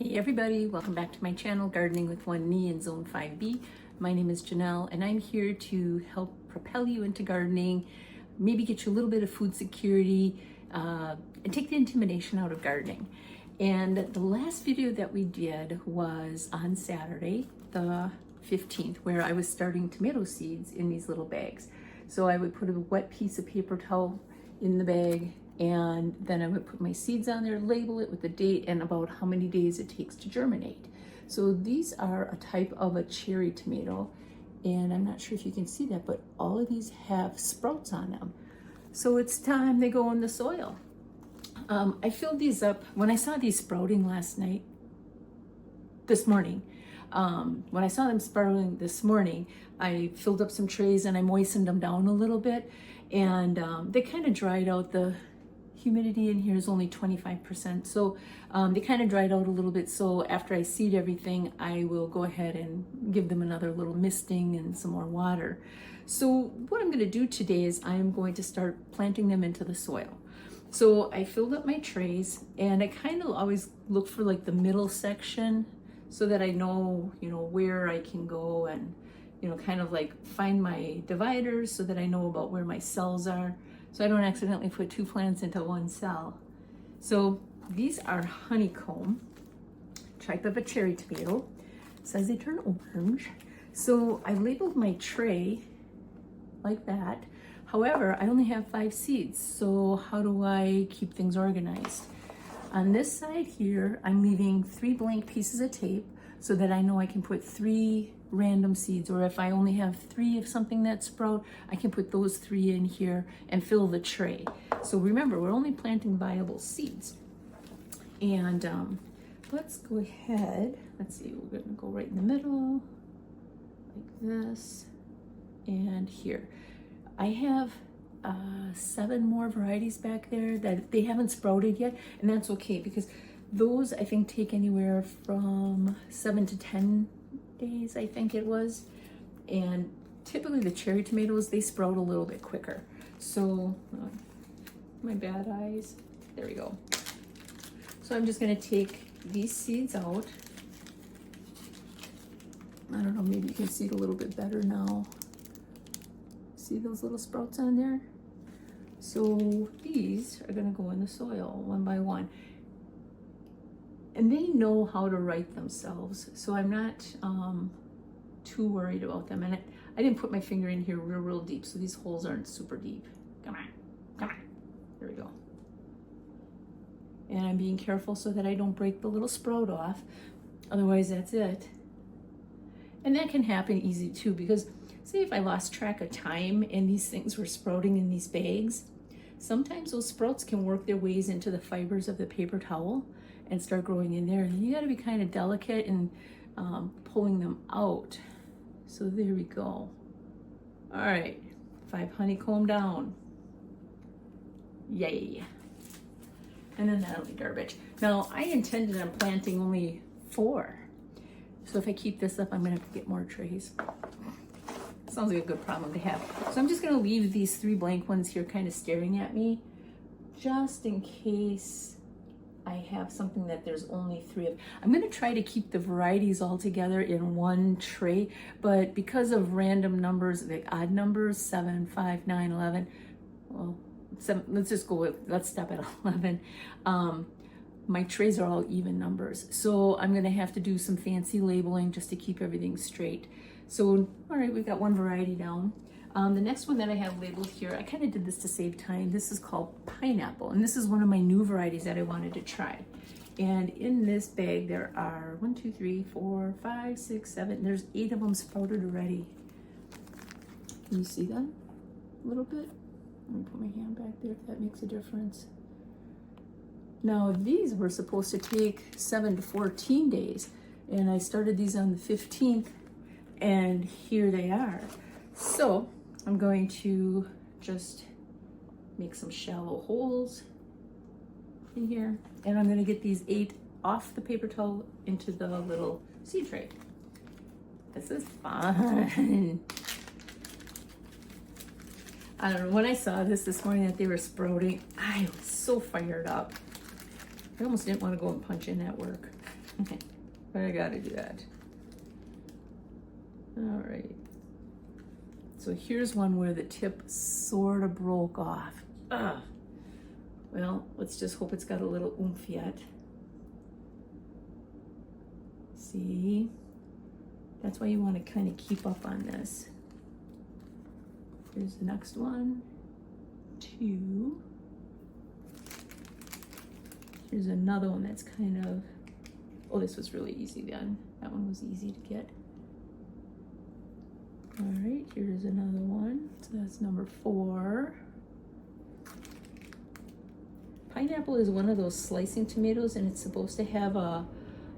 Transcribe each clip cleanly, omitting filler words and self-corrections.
Hey everybody, welcome back to my channel, Gardening with One Knee in Zone 5B. My name is Janelle and I'm here to help propel you into gardening, maybe get you a little bit of food security, and take the intimidation out of gardening. And the last video that we did was on Saturday, the 15th, where I was starting tomato seeds in these little bags. So I would put a wet piece of paper towel in the bag, and then I would put my seeds on there, label it with the date and about how many days it takes to germinate. So these are a type of a cherry tomato, and I'm not sure if you can see that, but all of these have sprouts on them. So it's time they go in the soil. I filled these up when I saw these sprouting this morning. When I saw them sprouting this morning, I filled up some trays and I moistened them down a little bit, and they kind of dried out. The humidity in here is only 25%, so they kind of dried out a little bit. So after I seed everything, I will go ahead and give them another little misting and some more water. So what I'm going to do today is I'm going to start planting them into the soil. So I filled up my trays, and I kind of always look for like the middle section so that I know, where I can go and, kind of like find my dividers so that I know about where my cells are, so I don't accidentally put two plants into one cell. So these are honeycomb, type of a cherry tomato. It says they turn orange. So I labeled my tray like that. However, I only have 5 seeds, so how do I keep things organized? On this side here, I'm leaving 3 blank pieces of tape so that I know I can put 3 random seeds, or if I only have 3 of something that sprout, I can put those 3 in here and fill the tray. So remember, we're only planting viable seeds. And let's go ahead, let's see, we're gonna go right in the middle, like this, and here. I have 7 more varieties back there that they haven't sprouted yet, and that's okay because those I think take anywhere from 7 to 10 days, I think it was. And typically the cherry tomatoes, they sprout a little bit quicker. So my bad eyes, there we go. So I'm just gonna take these seeds out. I don't know, maybe you can see it a little bit better now. See those little sprouts on there? So these are gonna go in the soil one by one. And they know how to right themselves, so I'm not too worried about them. And I didn't put my finger in here real deep, so these holes aren't super deep. Come on. There we go. And I'm being careful so that I don't break the little sprout off. Otherwise, that's it. And that can happen easy too, because say if I lost track of time and these things were sprouting in these bags, sometimes those sprouts can work their ways into the fibers of the paper towel and start growing in there. And you gotta be kind of delicate in pulling them out. So there we go. All right, 5 honeycomb down. Yay. And then that'll be garbage. Now I intended on planting only 4. So if I keep this up, I'm gonna have to get more trays. Sounds like a good problem to have. So I'm just gonna leave these 3 blank ones here kind of staring at me, just in case I have something that there's only 3 of. I'm gonna try to keep the varieties all together in one tray, but because of random numbers, like odd numbers, 7, 5, 9, 11, well, 7, let's stop at 11. My trays are all even numbers. So I'm gonna have to do some fancy labeling just to keep everything straight. So, all right, we've got 1 variety down. The next one that I have labeled here, I kind of did this to save time. This is called pineapple, and this is one of my new varieties that I wanted to try. And in this bag, there are 1, 2, 3, 4, 5, 6, 7. There's 8 of them sprouted already. Can you see that a little bit? Let me put my hand back there if that makes a difference. Now, these were supposed to take 7 to 14 days, and I started these on the 15th, and here they are. So I'm going to just make some shallow holes in here, and I'm going to get these 8 off the paper towel into the little seed tray. This is fun. I don't know, when I saw this morning that they were sprouting, I was so fired up. I almost didn't want to go and punch in at work. But I gotta do that. All right. So here's one where the tip sort of broke off. Ugh. Well, let's just hope it's got a little oomph yet. See? That's why you want to kind of keep up on this. Here's the next one. 2. Here's another one that's kind of, oh, this was really easy then. That one was easy to get. All right, here's another one. So that's number 4. Pineapple is one of those slicing tomatoes, and it's supposed to have a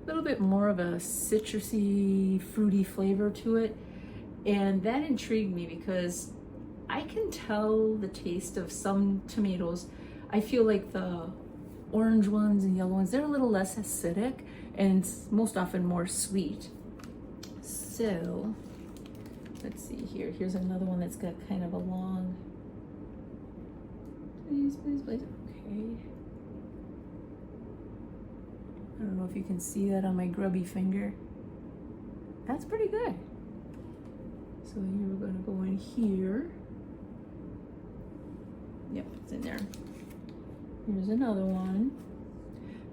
little bit more of a citrusy, fruity flavor to it. And that intrigued me because I can tell the taste of some tomatoes. I feel like the orange ones and yellow ones, they're a little less acidic and most often more sweet. So let's see here. Here's another one that's got kind of a long, please. Okay. I don't know if you can see that on my grubby finger. That's pretty good. So here we're going to go in here. Yep, it's in there. Here's another one.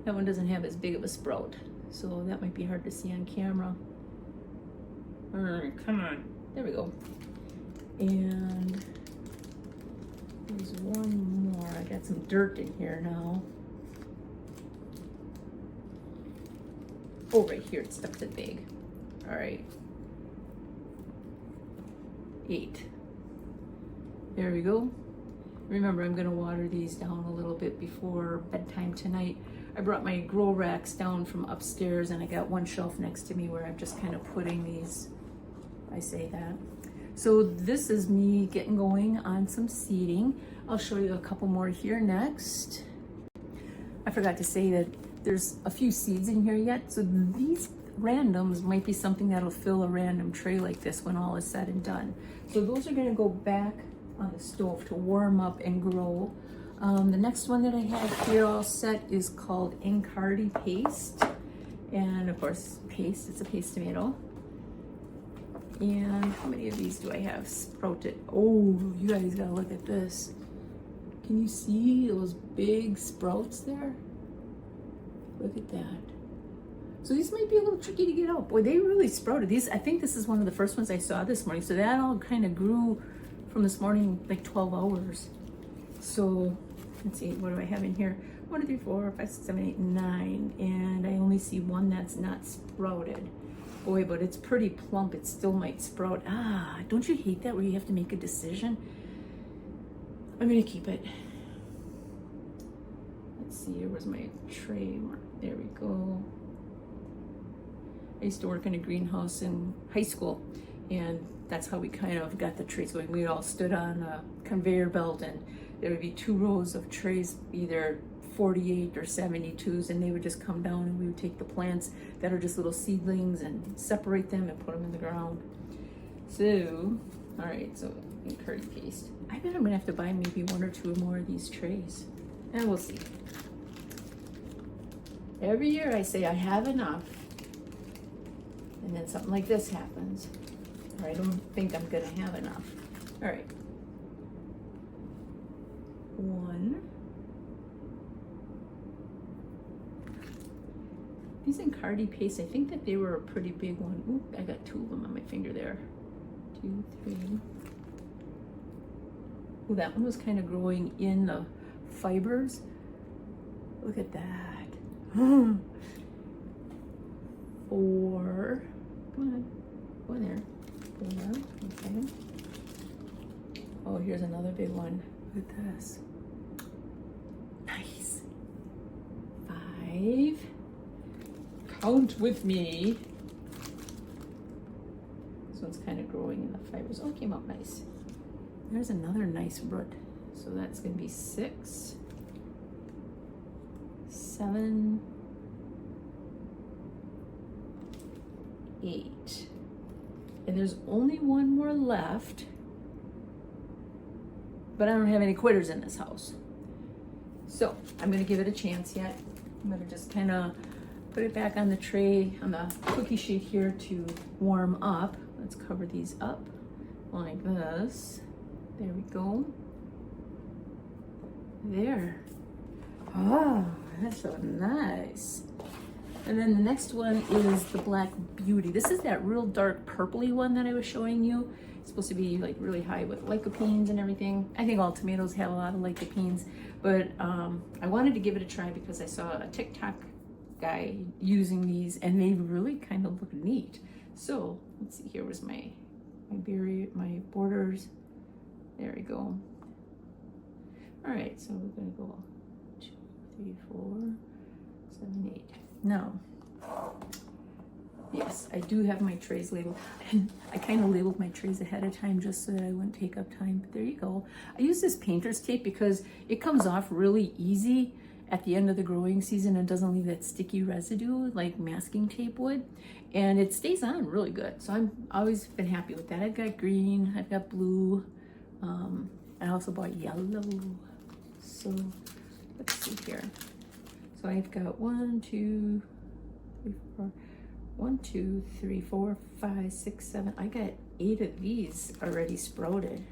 That one doesn't have as big of a sprout, so that might be hard to see on camera. Come on. There we go. And there's one more. I got some dirt in here now. Oh, right here, it's stuck to the bag. All right. 8. There we go. Remember, I'm gonna water these down a little bit before bedtime tonight. I brought my grow racks down from upstairs, and I got one shelf next to me where I'm just kind of putting these, I say that. So this is me getting going on some seeding. I'll show you a couple more here next. I forgot to say that there's a few seeds in here yet, so these randoms might be something that'll fill a random tray like this when all is said and done. So those are gonna go back on the stove to warm up and grow. The next one that I have here all set is called a.k.a. paste. And of course, paste, it's a paste tomato. And how many of these do I have sprouted? Oh, you guys gotta look at this. Can you see those big sprouts there? Look at that. So these might be a little tricky to get out. Boy, they really sprouted. These, I think this is one of the first ones I saw this morning. So that all kind of grew from this morning, like 12 hours. So let's see, what do I have in here? 1, 2, 3, 4, 5, 6, 7, 8, 9. And I only see one that's not sprouted. Boy, but it's pretty plump. It still might sprout. Ah, don't you hate that where you have to make a decision? I'm gonna keep it. Let's see, where's my tray? There we go. I used to work in a greenhouse in high school, and that's how we kind of got the trays going. We all stood on a conveyor belt, and there would be 2 rows of trays, either 48 or 72s, and they would just come down, and we would take the plants that are just little seedlings and separate them and put them in the ground. So, all right, so curry paste. I bet I'm gonna have to buy maybe 1 or 2 more of these trays, and we'll see. Every year I say I have enough, and then something like this happens, or I don't think I'm gonna have enough. All right. 1. These a.k.a. paste, I think that they were a pretty big one. Ooh, I got 2 of them on my finger there. 2, 3. Ooh, that one was kind of growing in the fibers. Look at that. 4. Come on, go in there. 4. Okay. Oh, here's another big one. Look at this. Nice. 5. Count with me. This one's kind of growing in the fibers. Oh, it came out nice. There's another nice root. So that's going to be 6, 7, 8. And there's only one more left. But I don't have any quitters in this house. So I'm going to give it a chance yet. I'm going to just kind of put it back on the tray, on the cookie sheet here to warm up. Let's cover these up like this. There we go. There. Oh, that's so nice. And then the next one is the Black Beauty. This is that real dark purpley one that I was showing you. It's supposed to be like really high with lycopenes and everything. I think all tomatoes have a lot of lycopenes, but I wanted to give it a try because I saw a TikTok guy using these and they really kind of look neat. So let's see, here was my borders. There we go. All right, so we're gonna go 2, 3, 4, 7, 8. Now, yes, I do have my trays labeled. I kind of labeled my trays ahead of time just so that I wouldn't take up time, but there you go. I use this painter's tape because it comes off really easy at the end of the growing season and doesn't leave that sticky residue like masking tape would, and it stays on really good. So I've always been happy with that. I've got green, I've got blue, I also bought yellow. So let's see here. So I've got 1, 2, 3, 4, 1, 2, 3, 4, 5, 6, 7. I got 8 of these already sprouted.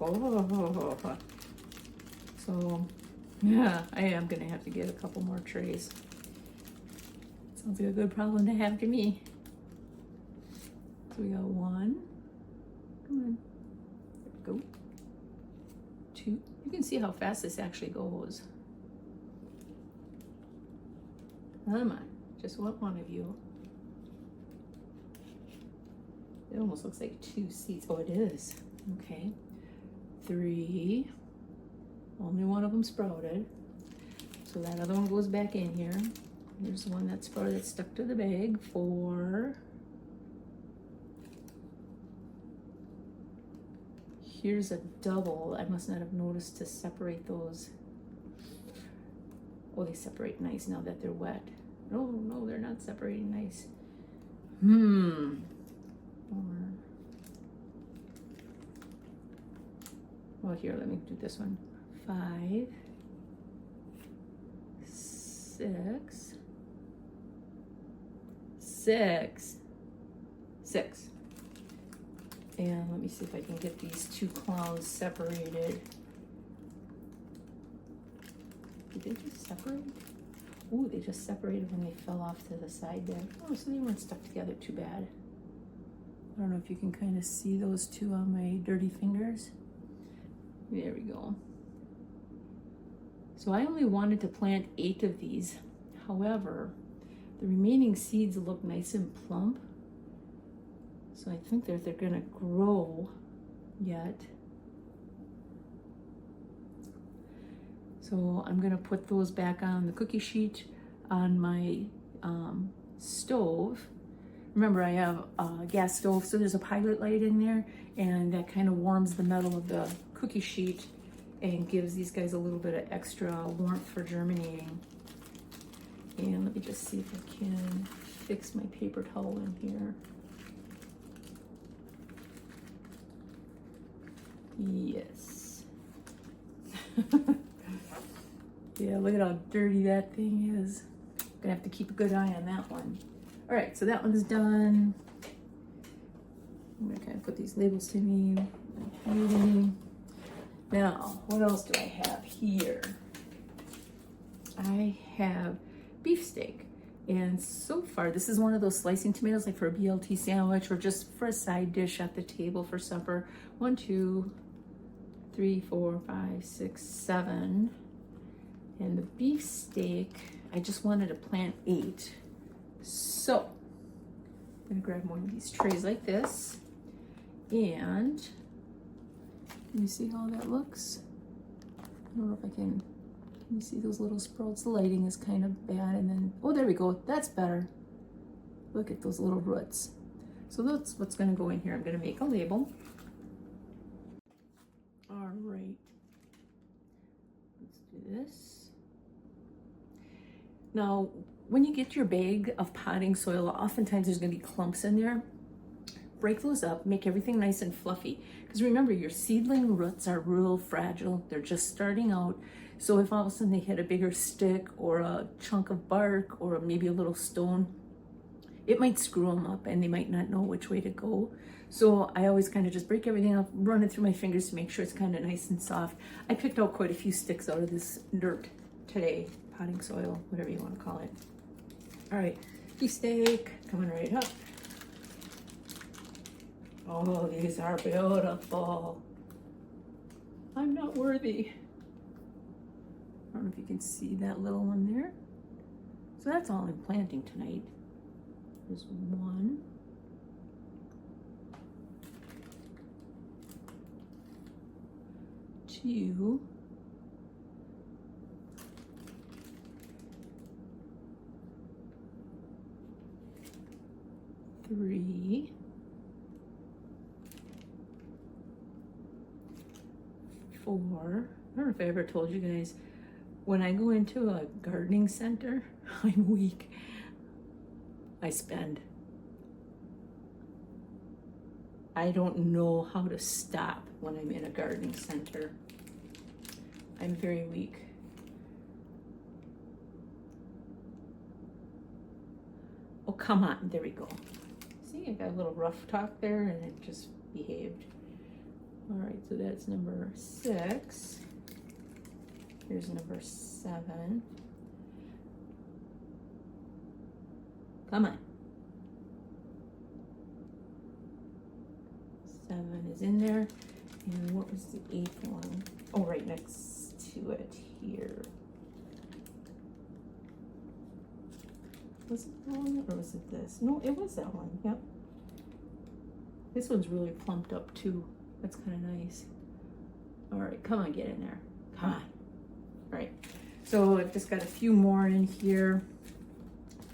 Oh, so yeah, I am gonna have to get a couple more trays. Sounds like a good problem to have to me. So we got 1. Come on. There we go. 2. You can see how fast this actually goes. Come on, just want one of you. It almost looks like 2 seeds. Oh, it is. Okay. 3. Only one of them sprouted. So that other one goes back in here. There's one that's sprouted that's stuck to the bag. 4. Here's a double. I must not have noticed to separate those. Oh, they separate nice now that they're wet. Oh, no, they're not separating nice. Well, here, let me do this one. 5, 6, 6, 6. And let me see if I can get these 2 clowns separated. Did they just separate? Ooh, they just separated when they fell off to the side there. Oh, so they weren't stuck together too bad. I don't know if you can kind of see those 2 on my dirty fingers. There we go. So I only wanted to plant 8 of these. However, the remaining seeds look nice and plump. So I think that they're gonna grow yet. So I'm gonna put those back on the cookie sheet on my stove. Remember, I have a gas stove, so there's a pilot light in there, and that kind of warms the metal of the cookie sheet and gives these guys a little bit of extra warmth for germinating. And let me just see if I can fix my paper towel in here. Yes. Yeah, look at how dirty that thing is. Gonna have to keep a good eye on that one. All right, so that one's done. I'm gonna kind of put these labels to me. Now, what else do I have here? I have beefsteak. And so far, this is one of those slicing tomatoes, like for a BLT sandwich or just for a side dish at the table for supper. 1, 2, 3, 4, 5, 6, 7. And the beefsteak, I just wanted to plant 8. So I'm gonna grab one of these trays like this, and you see how that looks? I don't know if I can you see those little sprouts? The lighting is kind of bad, and then, oh, there we go, that's better. Look at those little roots. So that's what's gonna go in here. I'm gonna make a label. All right, let's do this. Now, when you get your bag of potting soil, oftentimes there's gonna be clumps in there. break those up, make everything nice and fluffy. Because remember, your seedling roots are real fragile. They're just starting out. So if all of a sudden they hit a bigger stick or a chunk of bark or maybe a little stone, it might screw them up and they might not know which way to go. So I always kind of just break everything up, run it through my fingers to make sure it's kind of nice and soft. I picked out quite a few sticks out of this dirt today, potting soil, whatever you want to call it. All right, beefsteak coming right up. Oh, these are beautiful. I'm not worthy. I don't know if you can see that little one there. So that's all I'm planting tonight. There's 1. 2. 3. 4. I don't know if I ever told you guys, when I go into a gardening center, I'm weak. I spend. I don't know how to stop when I'm in a gardening center. I'm very weak. Oh, come on. There we go. See, I got a little rough top there and it just behaved. All right, so that's number 6. Here's number 7. Come on. 7 is in there. And what was the 8th one? Oh, right next to it here. Was it that one or was it this? No, it was that one. Yep. This one's really plumped up too. That's kind of nice. All right, come on, get in there. Come on. All right. So I've just got a few more in here.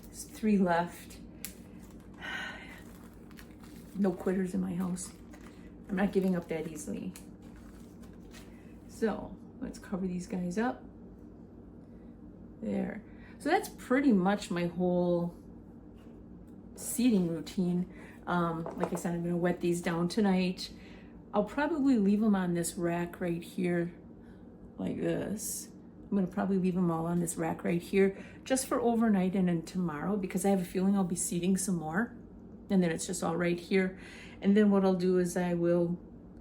There's 3 left. No quitters in my house. I'm not giving up that easily. So let's cover these guys up. There. So that's pretty much my whole seeding routine. Like I said, I'm gonna wet these down tonight. I'll probably leave them on this rack right here, like this. I'm gonna probably leave them all on this rack right here, just for overnight and then tomorrow, because I have a feeling I'll be seeding some more. And then it's just all right here. And then what I'll do is I will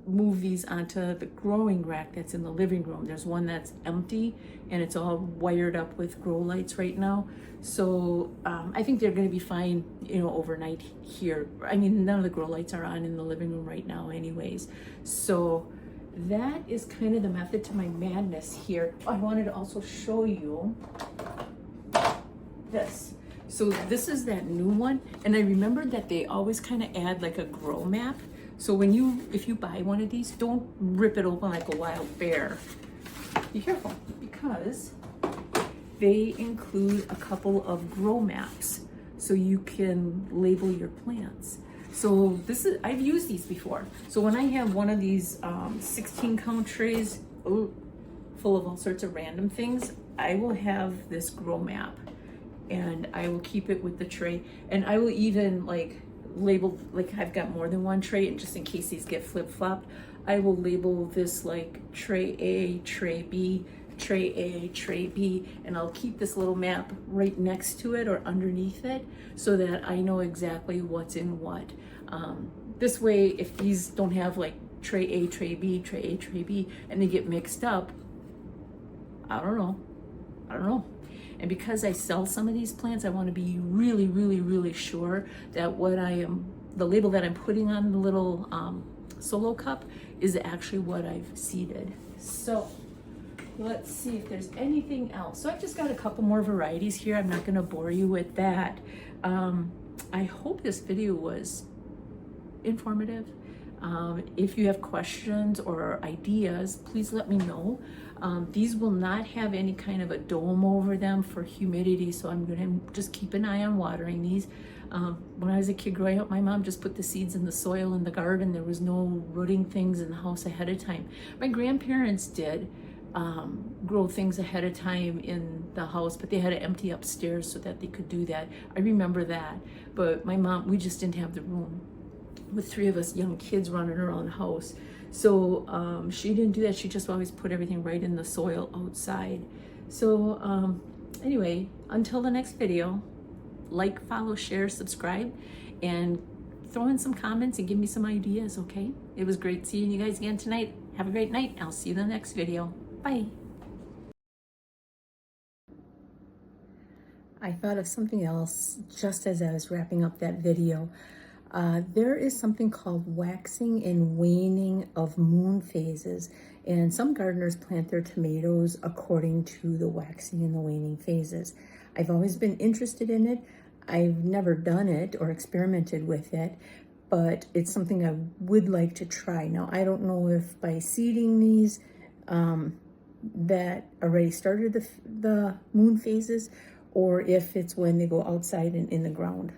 move these onto the growing rack that's in the living room. There's one that's empty and it's all wired up with grow lights right now. So I think they're gonna be fine, you know, overnight here. I mean, none of the grow lights are on in the living room right now anyways. So that is kind of the method to my madness here. I wanted to also show you this. So this is that new one. And I remembered that they always kind of add like a grow map. So when if you buy one of these, don't rip it open like a wild bear. Be careful, because they include a couple of grow maps so you can label your plants. So I've used these before. So when I have one of these 16 count trays full of all sorts of random things, I will have this grow map and I will keep it with the tray. And I will even like label, like I've got more than one tray, and just in case these get flip-flopped, I will label this like tray A, tray B, tray A, tray B, and I'll keep this little map right next to it or underneath it so that I know exactly what's in what. This way, if these don't have like tray A, tray B, tray A, tray B, and they get mixed up, I don't know. And because I sell some of these plants, I want to be really, really, really sure that the label that I'm putting on the little solo cup is actually what I've seeded. So let's see if there's anything else. So I've just got a couple more varieties here. I'm not going to bore you with that. I hope this video was informative. If you have questions or ideas, please let me know. These will not have any kind of a dome over them for humidity, so I'm going to just keep an eye on watering these. When I was a kid growing up, my mom just put the seeds in the soil in the garden. There was no rooting things in the house ahead of time. My grandparents did grow things ahead of time in the house, but they had to empty upstairs so that they could do that. I remember that, but my mom, we just didn't have the room. with 3 of us young kids running around the house. So she didn't do that. She just always put everything right in the soil outside. So anyway, until the next video, like, follow, share, subscribe, and throw in some comments and give me some ideas, okay? It was great seeing you guys again tonight. Have a great night. I'll see you in the next video. Bye. I thought of something else just as I was wrapping up that video. There is something called waxing and waning of moon phases, and some gardeners plant their tomatoes according to the waxing and the waning phases. I've always been interested in it. I've never done it or experimented with it, but it's something I would like to try. Now, I don't know if by seeding these that already started the moon phases, or if it's when they go outside and in the ground.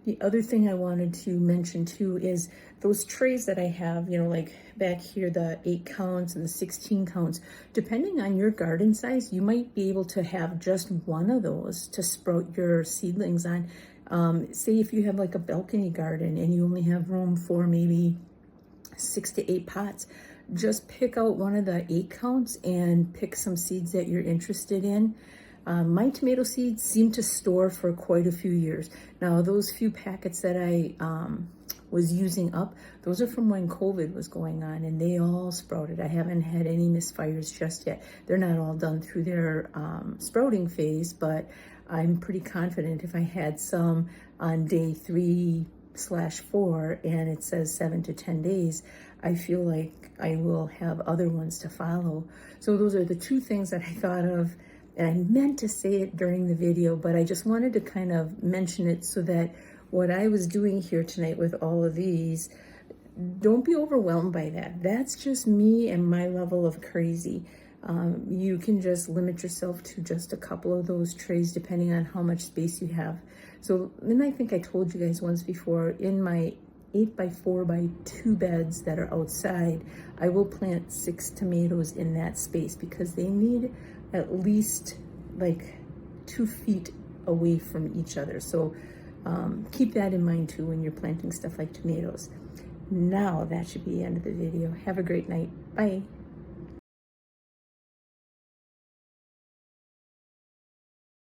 The other thing I wanted to mention too is those trays that I have, you know, like back here, the 8 counts and the 16 counts, depending on your garden size, you might be able to have just one of those to sprout your seedlings on. Say if you have like a balcony garden and you only have room for maybe 6 to 8 pots, just pick out one of the 8 counts and pick some seeds that you're interested in. My tomato seeds seem to store for quite a few years. Now, those few packets that I was using up, those are from when COVID was going on, and they all sprouted. I haven't had any misfires just yet. They're not all done through their sprouting phase, but I'm pretty confident if I had some on day 3/4 and it says 7 to 10 days, I feel like I will have other ones to follow. So those are the 2 things that I thought of. And I meant to say it during the video, but I just wanted to kind of mention it so that what I was doing here tonight with all of these, don't be overwhelmed by that. That's just me and my level of crazy. You can just limit yourself to just a couple of those trays depending on how much space you have. So then I think I told you guys once before, in my 8x4x2 beds that are outside, I will plant 6 tomatoes in that space because they need at least like 2 feet away from each other. So keep that in mind too when you're planting stuff like tomatoes. Now that should be the end of the video. Have a great night. Bye.